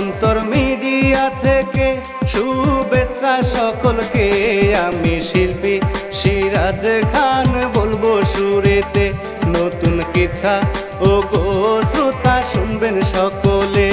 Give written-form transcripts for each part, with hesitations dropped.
অন্তর মিডিয়া থেকে শুভেচ্ছা সকলকে। আমি শিল্পী সিরাজ খান বলবো সুরেতে নতুন কিচ্ছা, ও গো শ্রোতা শুনবেন সকলে।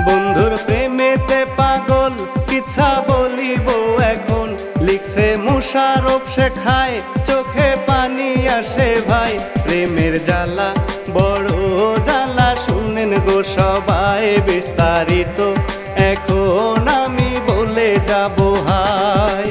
বন্ধুর প্রেমেতে পাগল কিচ্ছা বলিব এখন, লিখছে মুশারফ শেখায় চোখে পানি আসে ভাই। প্রেমের জ্বালা বড় জ্বালা শুনেন গো সবাই বিস্তারিত এখন আমি বলে যাব হাই।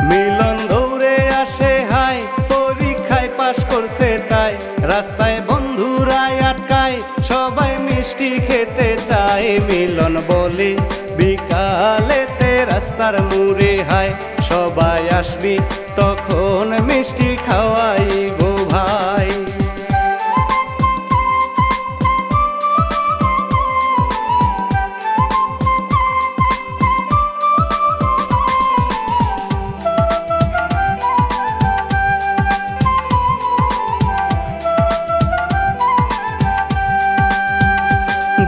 মিলন দৌড়ে আসে হাই, পরীক্ষায় পাশ করছে তাই। রাস্তায় বন্ধুরা আটকায়, সবাই মিষ্টি খেতে চায়। মিলন বলে বিকালেতে রাস্তার মুড়ে হাই, সবাই আসবি তখন মিষ্টি খাওয়াইব ভাই।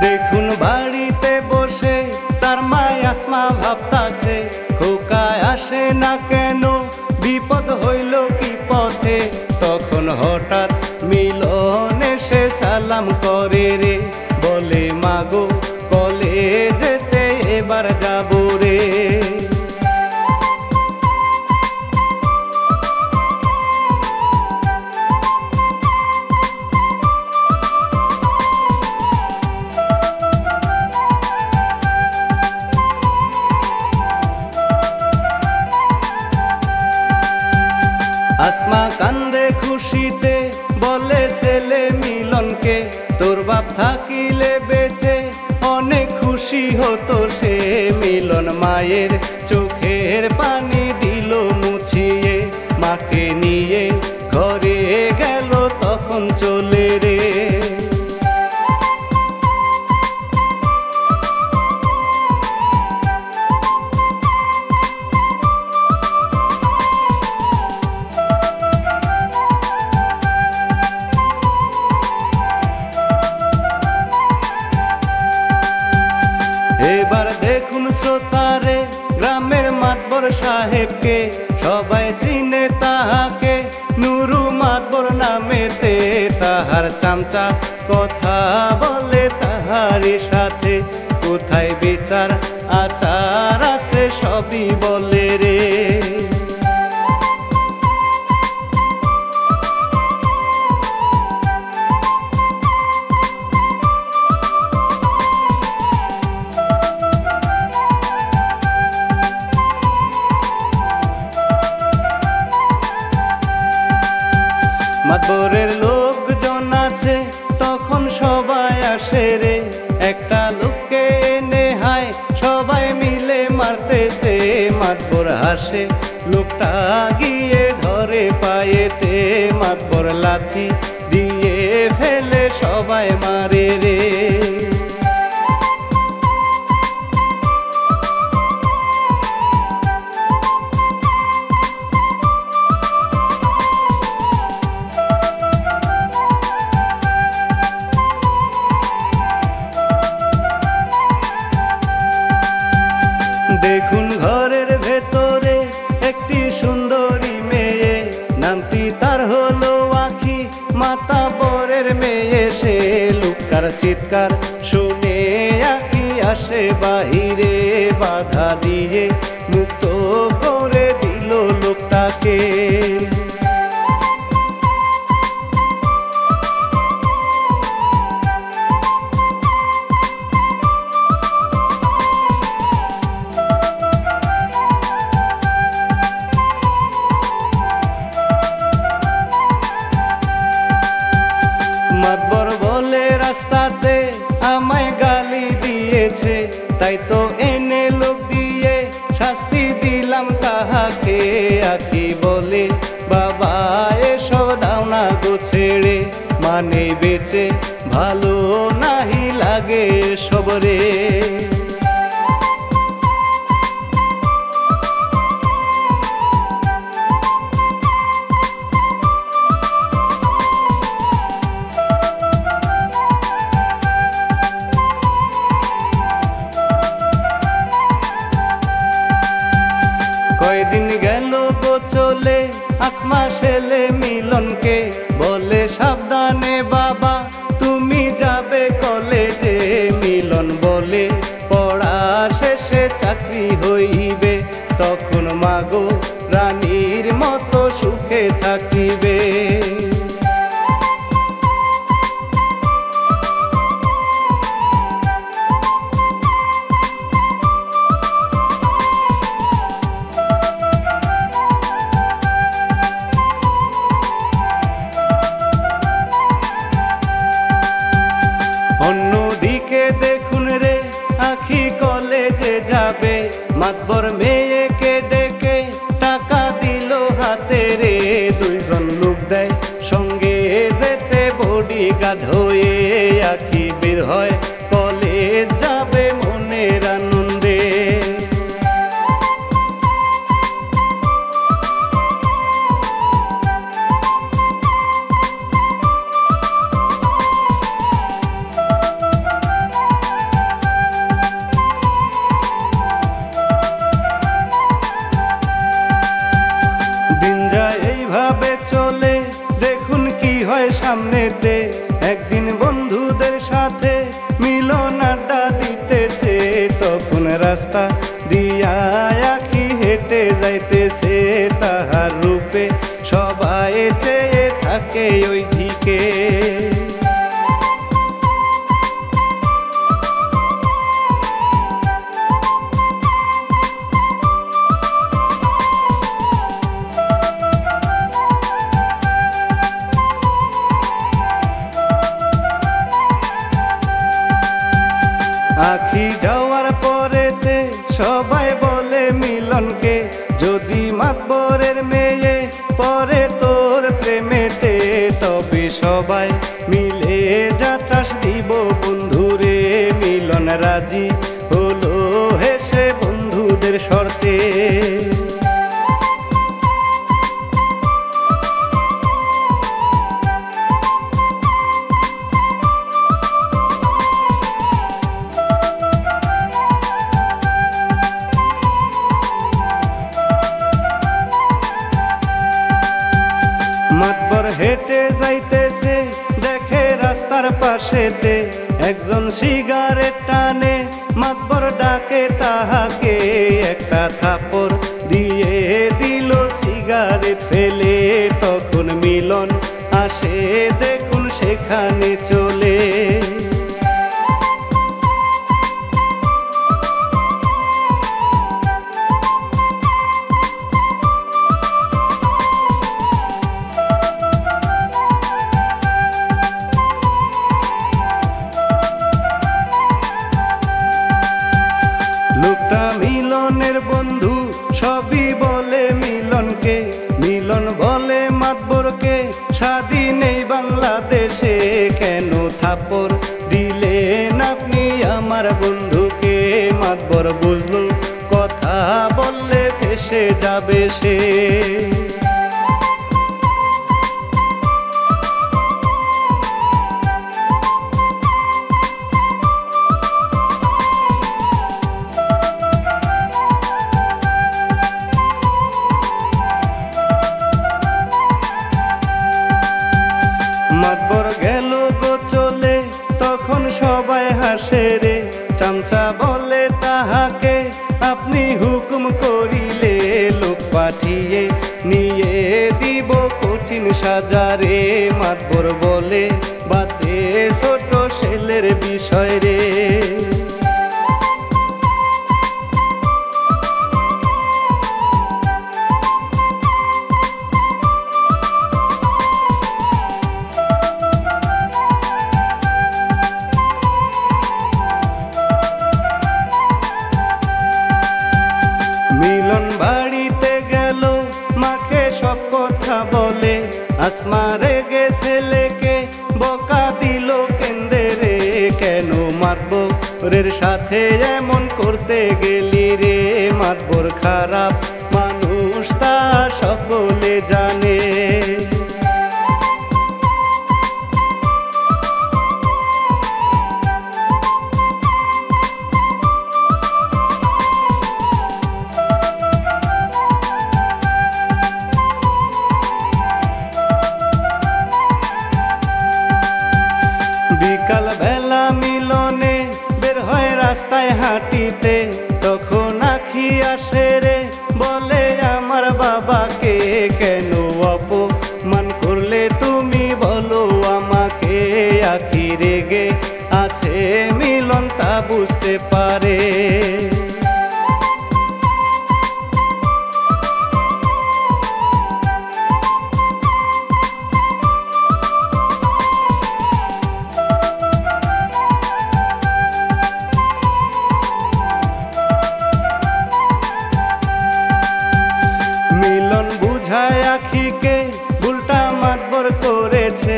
দেখুন বাড়িতে বসে তার মায় আসমা ভাবতাছে, খোকায় আসে না কেন, বিপদ হইল কি পথে। তখন হঠাৎ মিলন এসে সালাম করে রে, বলে মাগো কলেজেতে এবার যাবো রে। আসমা কান্দে খুশিতে বলে ছেলে মিলনকে, তোর বাপ থাকিলে বেঁচে অনেক খুশি হতো সে। মিলন মায়ের চোখের পানি দিল মুছিয়ে, মাকে নিয়ে ঘরে গেল তখন চলে রে। এবার দেখুন শ্রোতারে গ্রামের মাতবর সাহেবকে, সবাই চিনে তাহাকে নুরু মাতবর নামেতে। তাহার চামচা কথা বলে তাহারই সাথে, কোথায় বিচার আচার আছে সবই বলে রে। মাতবরের লোকজন আছে তখন সবাই আসে রে, একটা লোককে এনে হায় সবাই মিলে মারতেছে। মাতবর হাসে, লোকটা গিয়ে ধরে পায়েতে, মাতবর লাথি দিয়ে ফেলে সবাই মারে রে। দেখুন ঘরের ভেতরে একটি সুন্দরী মেয়ে, নামটি তার হলো আখি, মাতাবরের মেয়ে সে। লোকটার চিৎকার শুনে আখি আসে বাহিরে, বাধা দিয়ে মুক্ত করে দিল লোকটাকে। রাস্তাতে আমায় গালি দিয়েছে, তাই তো এনে লোক দিয়ে শাস্তি দিলাম তাহাকে। আখি বলে বাবা এসব দাও না গো ছেড়ে, মানে বেঁচে ভালো নাহি লাগে সবরে। কয়দিন গেল গো চলে আসমা ছেলে মিলনকে, বলে সাবধানে বাবা তুমি যাবে কলেজে। মিলন বলে পড়া শেষে চাকরি হইবে, তখন মাগো রানীর মতো সুখে থাকিবে। অন্যদিকে দেখুন রে আখি কলেজে যাবে, মাতবর মেয়েকে ডেকে টাকা দিল হাতে রে। দুইজন লোক দেয় সঙ্গে যেতে বডিগার্ড হয়ে, আখি বের হয় কলেজ যাবে মনের আনন্দে। চলে দেখুন কি হয় সামনেতে, একদিন বন্ধুদের সাথে মিলন আড্ডা দিতেছে। তখন রাস্তা দিয়া আখি হেঁটে যাইতেছে, তাহার রূপে সবাই চেয়ে থাকে ওই দিকে। আখি যাওয়ার পরেতে সবাই বলে মিলনকে, যদি মাতবরের মেয়ে পরে তোর প্রেমেতে, তবে সবাই মিলে যা চাষ দিব বন্ধুরে। মিলন রাজি হলো হেসে বন্ধুদের শর্তে। মাতবর হেঁটে যাইতেছে দেখে রাস্তার পাশেতে, একজন সিগারেট টানে মাতবর ডাকে তাহাকে। একটা থাপড় দিয়ে দিল সিগারেট ফেলে, তখন মিলন আসে দেখুন সেখানে চলে। লোকটা মিলনের বন্ধু সবই বলে মিলনকে, মিলন বলে মাতবরকে স্বাধীন এই বাংলাদেশে। কেন থাপ্পড় দিলেন আপনি আমার বন্ধুকে, মাতবর বুঝলো কথা বললে ফেসে যাবে সে। মাতবর গেল গো চলে তখন সবাই হাসে রে, চামচা বলে তাহাকে আপনি হুকুম করিলে, লোক পাঠিয়ে নিয়ে দিব কঠিন সাজারে। মাতবর বলে বাতে ছোট ছেলের বিষয় রে। কথা বলে আসমা রেগে ছেলেকে বকা দিল কেন্দে রে কেন মাতবরের সাথে এমন করতে গেলি রে মাতবর খারাপ মানুষ তা সকলে জানে বিকাল বেলা মিলনে বের হয় রাস্তায় হাঁটিতে তখন আখি আসে রে বলে আমার বাবাকে কেন অপমান করলে তুমি বলো আমাকে আখি রেগে আছে মিলন তা বুঝতে পারে আখিকে উল্টা মাতবর করেছে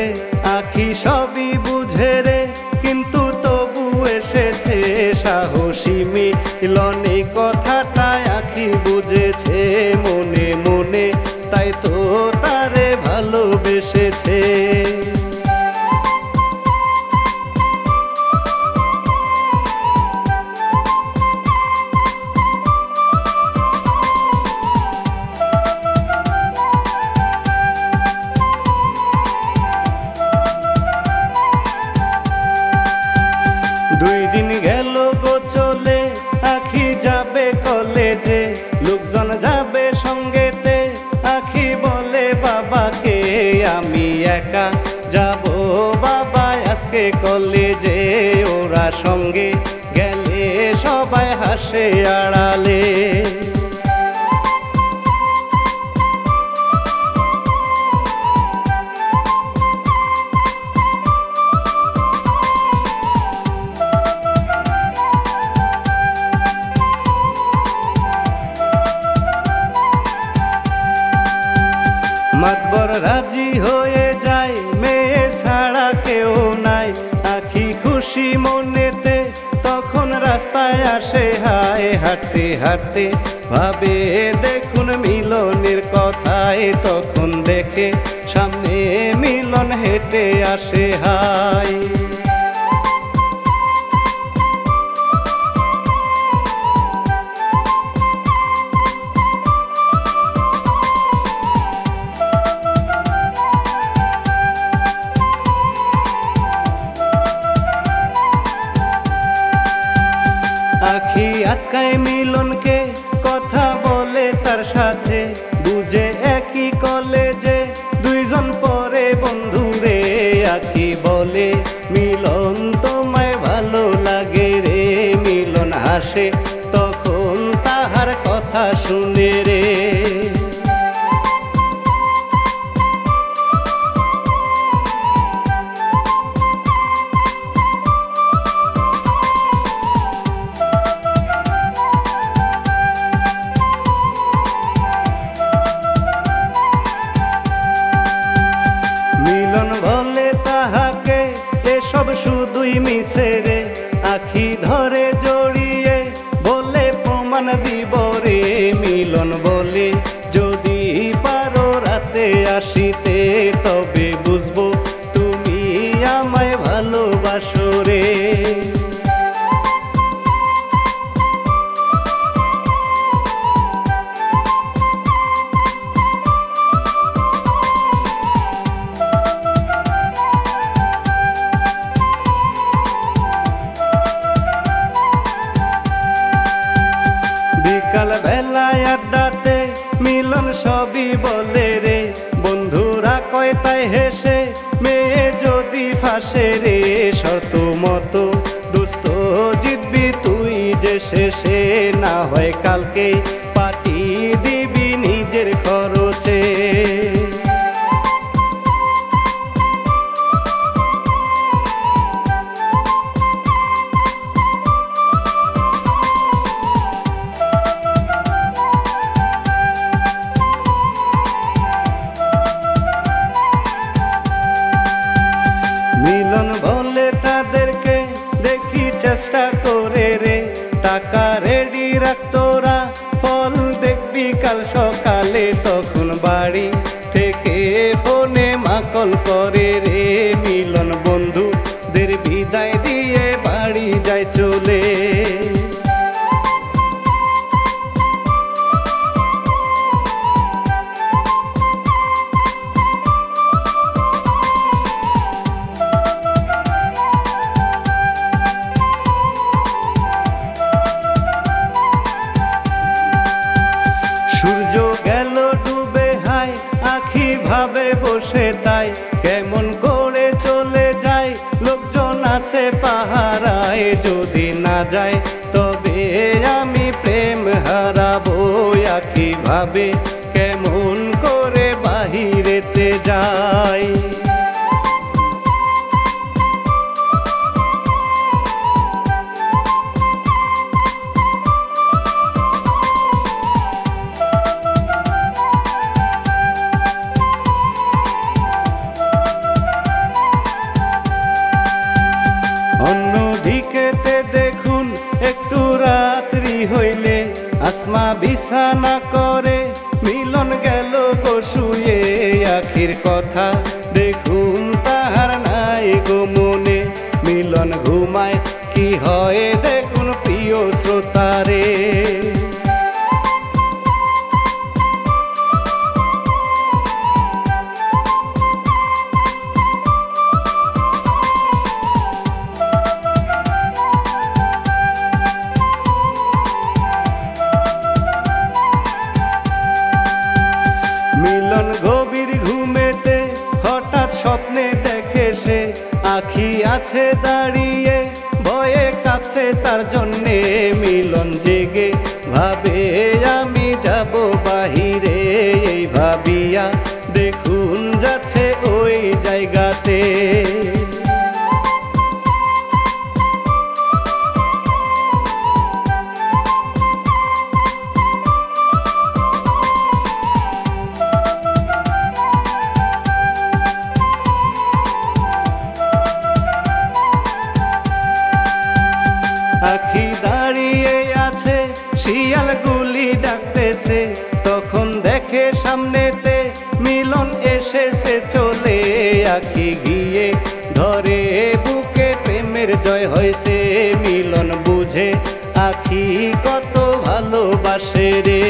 আখি সবই বুঝে রে কিন্তু তবু এসেছে সাহসী মিলনে কথাটা আখি বুঝেছে মনে মনে তাই তো তারে ভালোবেসেছে দুই দিন গেল গো চলে আখি যাবে কলেজে লোকজন যাবে সঙ্গেতে আখি বলে বাবাকে আমি একা যাব বাবা আজকে কলেজে ওরা সঙ্গে গেলে সবাই হাসে আড়ালে মাতবর রাজি হয়ে যায় মেয়ে ছাড়া কেউ নাই আখি খুশি মনেতে তখন রাস্তায় আসে হায় হাঁটতে হাঁটতে ভাবে দেখুন মিলনের কথায় তখন দেখে সামনে মিলন হেঁটে আসে হায় আখি আটকায় মিলনকে কথা বলে তার সাথে বুঝে একই কলেজে দুইজন পরে বন্ধু রে আখি বলে মিলন তোমায় ভালো লাগে রে মিলন হাসে তখন তাহার কথা শুনে রে মিলন বলে তাহাকে এসব শুধুই মিছে রে আখি ধরে জড়িয়ে বলে প্রমাণ দিব রে মিলন বলে যদি পারো রাতে আসিতে তবে বুঝবো তুমি আমায় ভালোবাসো রে বিকাল বেলায় আড্ডাতে মিলন সবই বলে রে বন্ধুরা কয় তাই হেসে মেয়ে যদি ফাঁসে রে শত মতো দুস্থ জিতবি তুই যে শেষে না হয় কালকে পার্টি দিবি নিজের খরচে ফোনে মাকল করে রে মিলন বন্ধুদের বিদায় দিয়ে বাড়ি যায় চলে। সূর্য গেল ডুবে হায় আখি ভাবে বসে তাই কেমন করে চলে যায় লোকজন আছে পাহারায় যদি না যায় তবে আমি প্রেম হারাবো আখি ভাবে কেমন করে বাহিরেতে যাই। অন্যদিকেতে দেখুন একটু রাত্রি হইলে আসমা বিছানা করে মিলন গেল গো শুয়ে আখির কথা দেখুন তাহার নাই গো মনে মিলন ঘুমায় কি হয় দেখুন প্রিয় শ্রোতারে। মিলন গভীর ঘুমেতে হঠাৎ স্বপ্নে দেখে সে আখি আছে দাঁড়িয়ে ভয়ে কাঁপছে তার জন্যে মিলন জেগে ভাবে আমি যাব বাহিরে এই ভাবিয়া দেখুন যাচ্ছে ওই জায়গাতে। আখি দাঁড়িয়ে আছে শিয়ালগুলি ডাকতেছে তখন দেখে সামনেতে মিলন এসেছে চলে আখি গিয়ে ধরে বুকে প্রেমের জয় হয়েছে মিলন বুঝে আখি কত ভালোবাসে রে।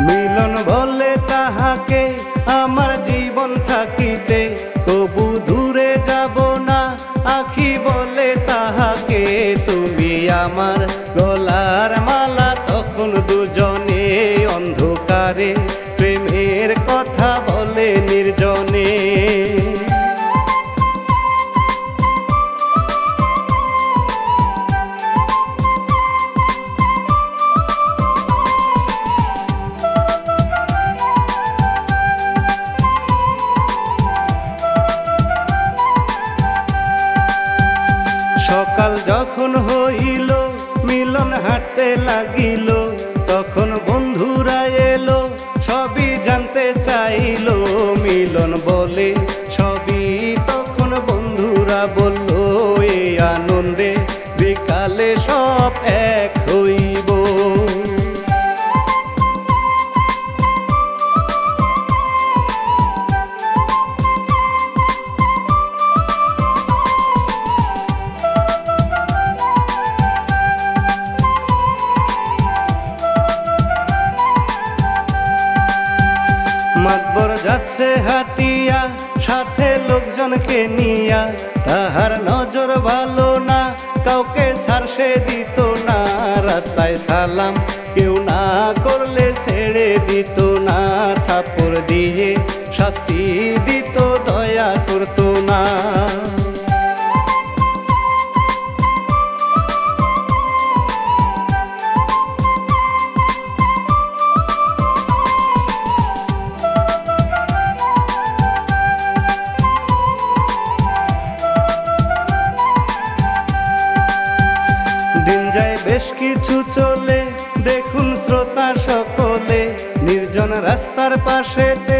মিলন বলে তাহাকে আমার জীবন থাকিতে তবু দূরে যাব না আখি বলে তাহাকে তুমি আমার গলার মালা তখন দুজনে অন্ধকারে প্রেমের কথা বলে নির্জনে। সকাল যখন হইল মিলন হাঁটতে লাগিল তখন বন্ধুরা এলো সবই জানতে চাইল মিলন বলে সবই তখন বন্ধুরা বলল এই আনন্দে বিকালে সব এক হইব। মাতবর যাচ্ছে হাটিয়া সাথে লোকজনকে নিয়া তাহার নজর ভালো না কাউকে ছাড়সে দিত না রাস্তায় সালাম কেউ না করলে ছেড়ে দিত না থাপ্পড় দিয়ে শাস্তি দিত দয়া করত না। দিন যায় বেশ কিছু চলে দেখুন শ্রোতা সকলে রাস্তার পাশেতে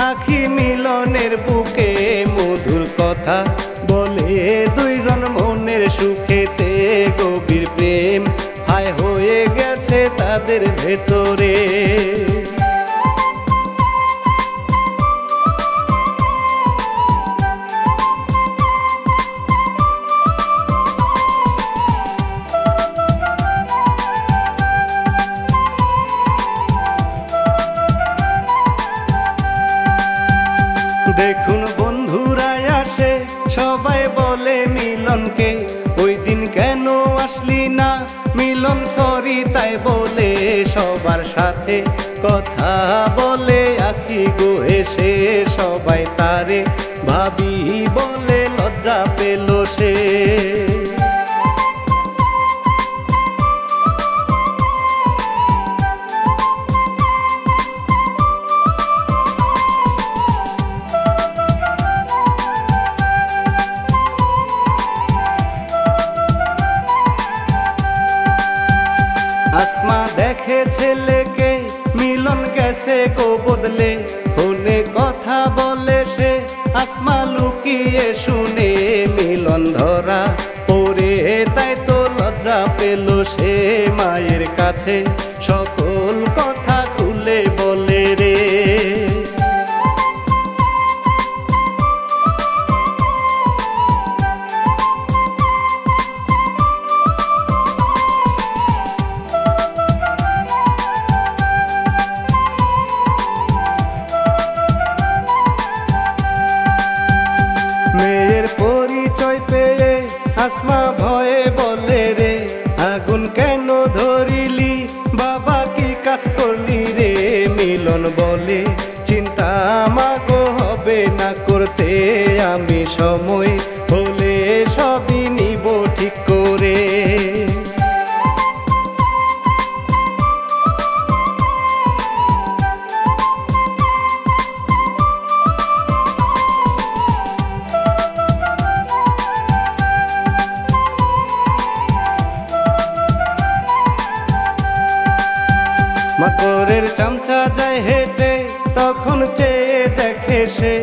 আখি মিলনের বুকে মধুর কথা বলে দুইজন মনের সুখেতে গভীর প্রেম হায় হয়ে গেছে তাদের ভেতরে। দেখুন বন্ধুরা আসে সবাই বলে মিলনকে ওই দিন কেন আসলি না মিলন সরি তাই বলে সবার সাথে কথা বলে আখি গো এসে সবাই তারে ভাবি বলে লজ্জা পেল সে। আসমা দেখে ছেলেকে মিলন গেছে গো বদলে ফোনে কথা বলে সে আসমা লুকিয়ে শুনে মিলন ধরা পড়ে তাই তো লজ্জা পেল সে মায়ের কাছে সকল কথা খুলে বলে রে। মেয়ের পরিচয় পেয়ে আসমা ভয়ে বলে রে আগুন কেন ধরিলি বাবা কি কাজ করলি রে। মিলন বলে চিন্তা মাগো হবে না করতে আমি সময় হলে সবই নিব ঠিক করে। মাকড়ের চামচা যায় হেঁটে তখন চেয়ে দেখে সে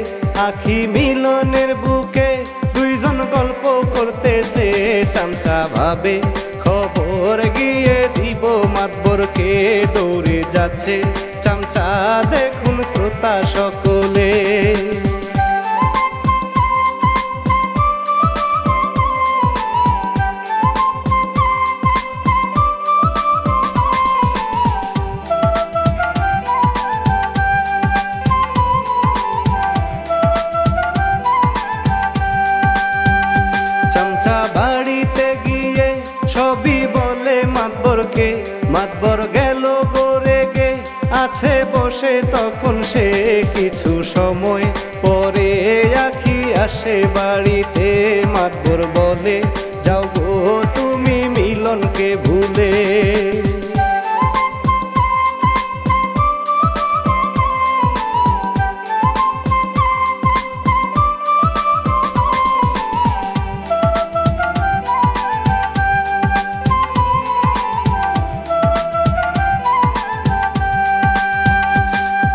আখি মিলনের বুকে দুইজন গল্প করতেছে। চামচা ভাবে খবর গিয়ে দিব মাতবরকে দৌড়ে যাচ্ছে চামচা দেখুন শ্রোতা সকলে। চামচা বাড়িতে গিয়ে সবই বলে মাতবরকে মাতবর গেল গোরে গে আছে বসে তখন সে কিছু সময় পরে আখি আসে বাড়িতে মাতবর বলে যাও গো তুমি মিলনকে ভুলে।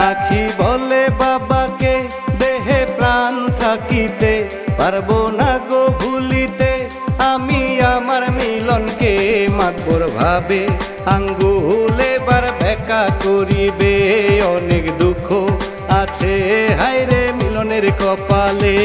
আখি বলে বাবাকে দেহে প্রাণ থাকিতে পারবো না গো ভুলিতে আমি আমার মিলনকে। মাতবর ভাবে আঙ্গুল এবার বেকা করিবে অনেক দুঃখ আছে হায়রে মিলনের কপালে।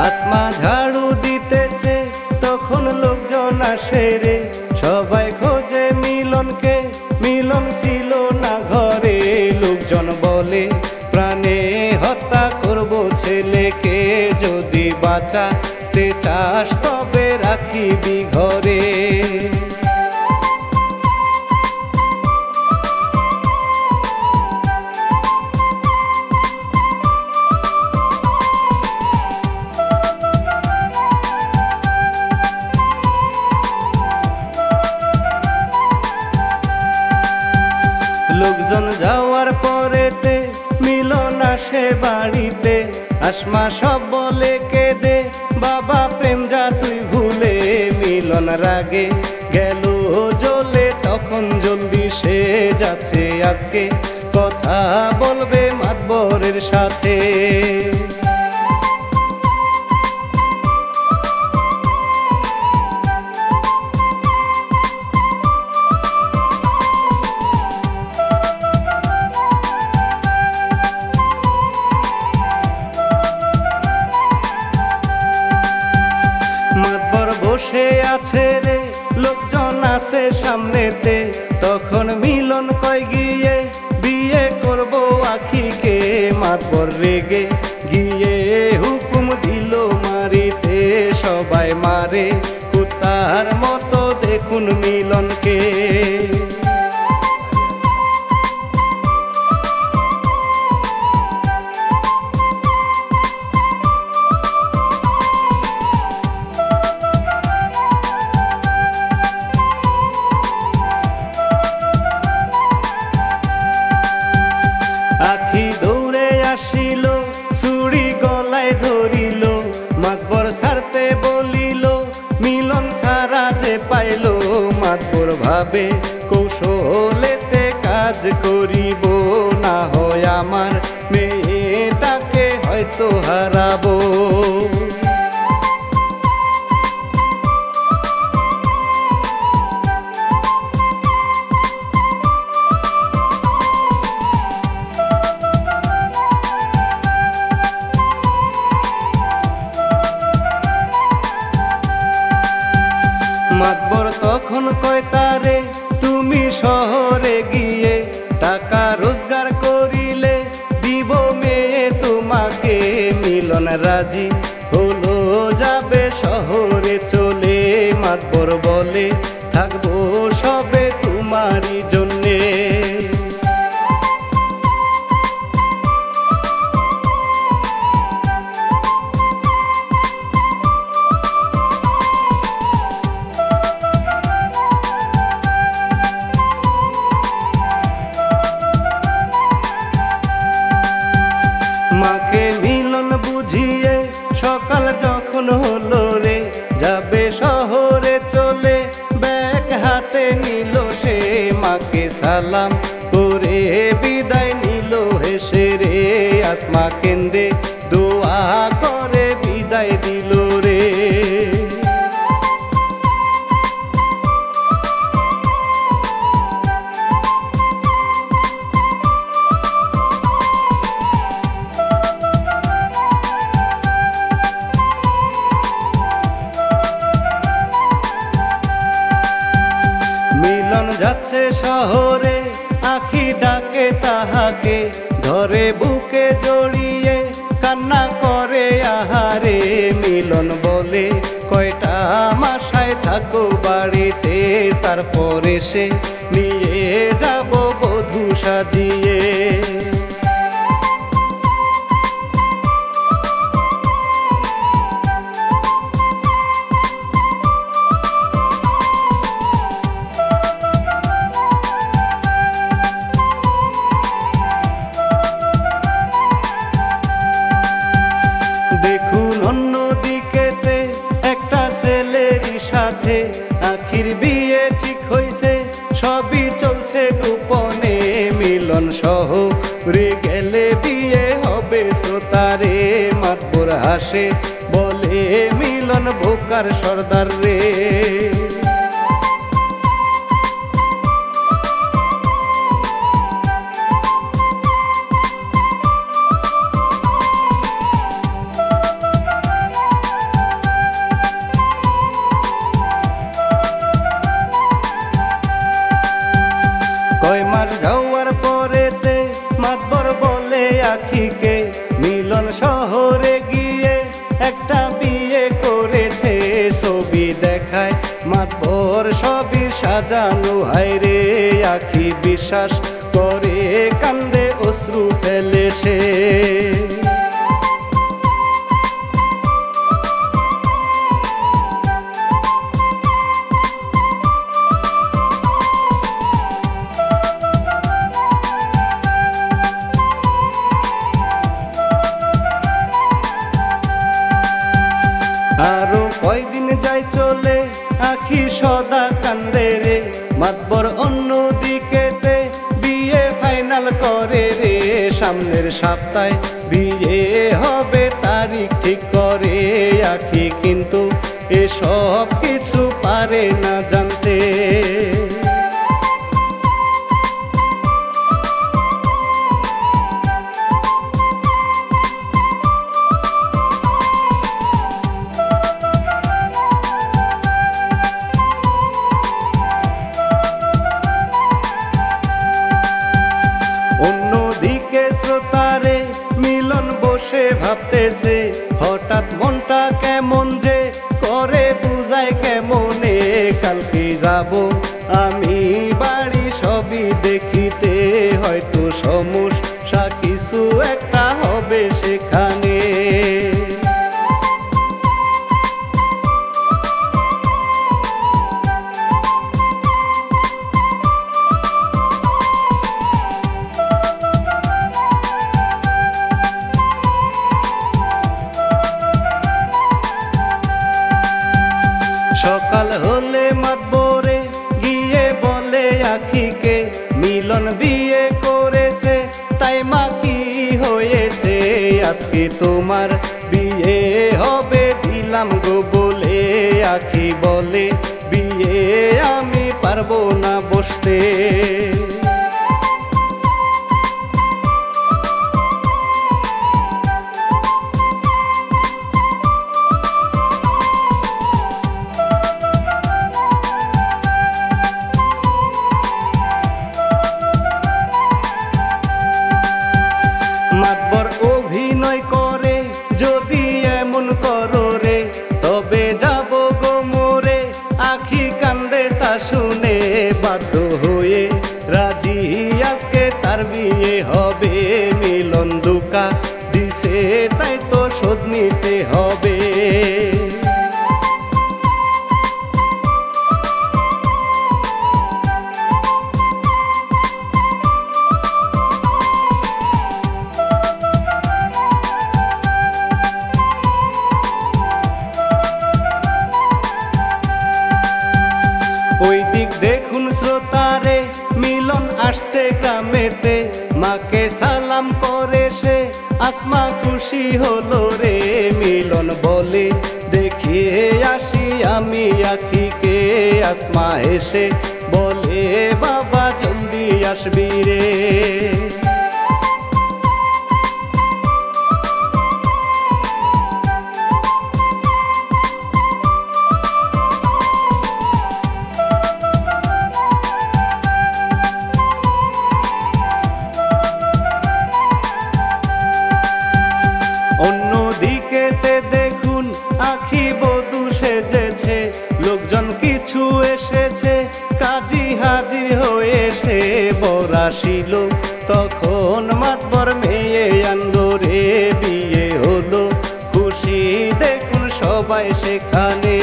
আসমা ঝাড়ু দিতেছে তখন লোকজন আসে রে সবাই খোঁজে মিলনকে মিলন ছিল না ঘরে। লোকজন বলে প্রাণে হত্যা করব ছেলেকে যদি বাঁচাতে চাস তবে রাখিবি ঘরে। লোকজন যাওয়ার পরেতে মিলন আসে বাড়িতে, আসমা সব বলে কেঁদে, বাবা প্রেম যা তুই ভুলে। মিলন রাগে গেল জ্বলে, তখন জলদি সে যাচ্ছে আজকে কথা বলবে মাতবরের সাথে। মাতবর বসে আছে রে, লোকজন আছে সামনেতে, তখন মিলন কয় গিয়ে বিয়ে করব আখিকে। মাতবর রেগে গিয়ে হুকুম দিল মারিতে, সবাই মারে কুত্তার মতো দেখুন মিলনকে। আখি দৌড়ে আসিল, চুড়ি গলায় ধরিল, মাতবর ছাড়তে বলিল, মিলন ছাড়া যে পাইল। মাতবর ভাবে কৌশলেতে কাজ করিব, না হয় আমার মেয়েটাকে হয়তো হারাবো। মাতবর তখন কয় তারে, তুমি শহরে গিয়ে টাকা রোজগার করিলে দিব মেয়ে তোমাকে। মিলন রাজি হলো যাবে শহরে চলে, মাতবর বলে থাকবো সবে তোমারই জন্যে। মাকে মিলন বুঝিয়ে সকাল যখন হলো রে, যাবে শহরে চলে ব্যাগ হাতে নিল সে। মাকে সালাম করে বিদায় নিল হেসে রে, আসমা কেন্দে দোয়া করে বিদায় দিল রে। মিলন যাচ্ছে শহরে, আখি ডাকে তাহাকে, ধরে বুকে জড়িয়ে কান্না করে আহারে। মিলন বলে কয়টা মাসায় থাকো বাড়িতে, তারপরে সে নিয়ে যাব বধূ সাজিয়ে। দেখুন অন্যদিকেতে একটা ছেলেরই সাথে আখির বিয়ে ঠিক হইছে, সবই চলছে গোপনে। মিলন শহরে গেলে বিয়ে হবে সোতারে, মাতবর হাসে বলে মিলন বোকার সর্দার রে। কয় মাস যাওয়ার পরেতে মাতবর বলে আখিকে, মিলন শহরে গিয়ে একটা বিয়ে করেছে। ছবি দেখায় মাতবর সবই সাজানো, হায় রে আখি বিশ্বাস করে কান্দে অশ্রু ফেলে সে। মাতবর অন্যদিকেতে বিয়ে ফাইনাল করে রে, সামনের সপ্তাহে বিয়ে হবে তারিখ ঠিক করে আখি, কিন্তু এসব কিছু পারে না জানতে। অন্যদিকে শ্রোতারে মিলন বসে ভাবতেছে, হঠাৎ মনটা কেমন যে করে বুঝায় কেমনে, কালকে যাব আমি বাড়ি সবই দেখিতে, হয়তো সমস্যা কিছু একটা হবে সেখানে। সকাল হলে মাতবরে গিয়ে বলে আখিকে, মিলন বিয়ে করেছে তাই মা কি হয়েছে, আজকে তোমার বিয়ে হবে দিলাম গো বলে। আখি বলে বিয়ে আমি পারবো না বসতে। মাতবর অভিনয় করে যদি এমন করো রে, তবে যাব গো মোরে। আখি কান্দে তা শুনে বাধ্য হয়ে রাজি, আজকে তার বিয়ে হবে। মিলন ধোঁকা দিছে তাই তো শোধ নিতে হবে। ওই দিক দেখুন শ্রোতারে, মিলন আসছে গ্রামেতে, মাকে সালাম করে সে আসমা খুশি হলো রে। মিলন বলে দেখিয়ে আসি আমি আখিকে, আসমা এসে বলে বাবা জলদি আসবি রে। অন্যদিকেতে দেখুন আখি বধূ সেজেছে, লোকজন কিছু এসেছে, কাজী হাজির হয়েছে। বরাশিল তখন মাতবর মেয়ে আনলো রে, বিয়ে হলো খুশি দেখুন সবাই সেখানে।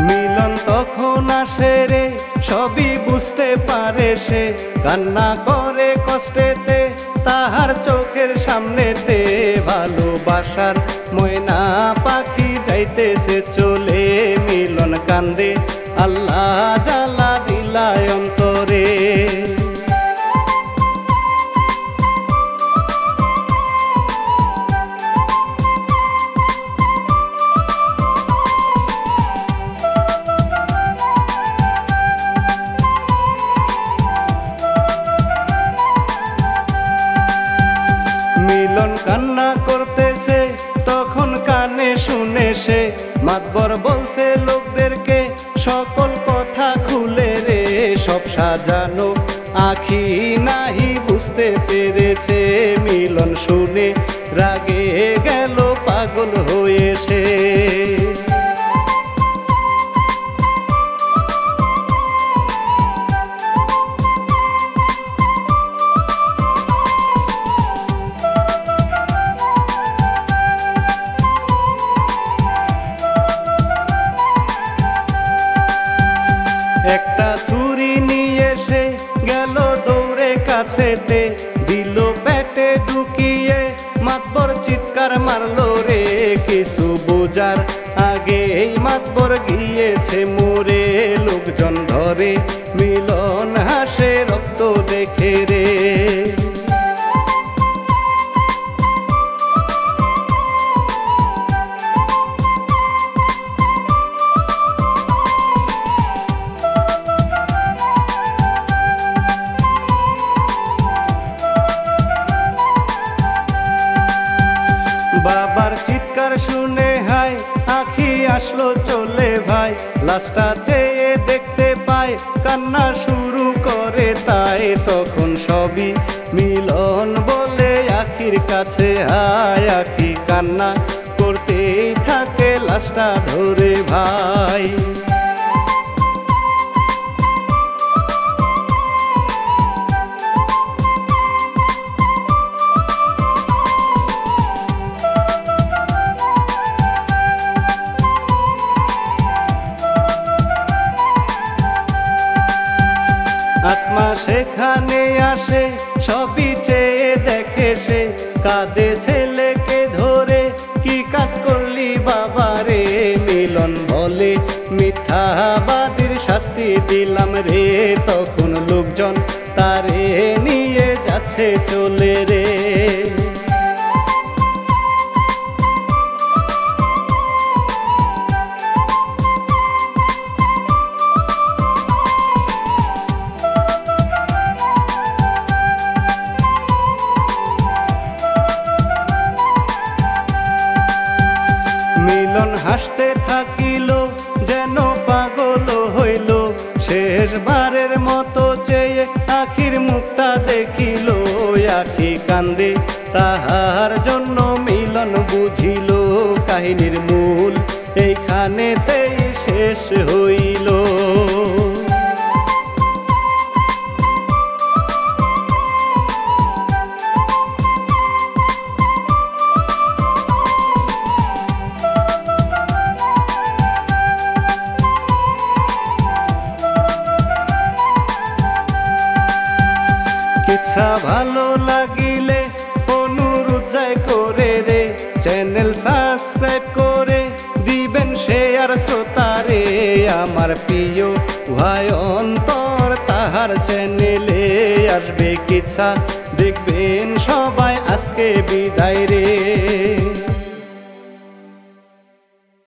মিলন তখন আসে রে, সবই বুঝতে পারে সে, কান্না করে কষ্টেতে তাহার চোখের সামনেতে। ভালোবাসার ময়না পাখি যাইতেছে চলে, মিলন কান্দে আল্লাহ জ্বালা দিলায় অন্তরে। মিলন কান্না করতেছে তখন কানে শুনে সে, মাতবর বলছে লোকদেরকে সকল কথা খুলে রে। সব সাজানো আখি নাহি বুঝতে পেরেছে, মিলন শুনে রাগে গেল পাগল হয়ে সে। একটা ছুরি নিয়ে এসে গেল দৌড়ে কাছেতে, দিল পেটে ঢুকিয়ে মাতবর চিৎকার মারলো রে। কিছু বোঝার আগে এই মাতবর গিয়েছে মরে, লোকজন ধরে মিলন হাসে রক্ত দেখে রে। বাবার চিৎকার শুনে হাই আখি আসলো চলে ভাই, লাশটা চেয়ে দেখতে পায় কান্না শুরু করে তাই। তখন সবই মিলন বলে আখির কাছে হায়, আখি কান্না করতেই থাকে লাশটা ধরে ভাই। আসমা সেখানে আসে সবই চেয়ে দেখে সে, কাঁদে ছেলেকে ধরে কি কাজ করলি বাবা রে। মিলন বলে মিথ্যাবাদীর শাস্তি দিলাম রে, তখন লোকজন তারে নিয়ে যাচ্ছে চলে রে। মিলন হাসতে থাকিল যেন পাগল হইল, শেষবারের মতো চেয়ে আখির মুখটা দেখিল। আখি কান্দে তাহার জন্য মিলন বুঝিল, কাহিনীর মূল এইখানেতেই শেষ হইল। কিচ্ছা ভালো লাগিলে অনুরোধ যায় করে রে, চ্যানেল সাবস্ক্রাইব করে দিবেন শেয়ার শ্রোতারে। আমার প্রিয় ভাই অন্তর তাহার চ্যানেলে আসবে কিচ্ছা দেখবেন সবাই, আজকে বিদায় রে।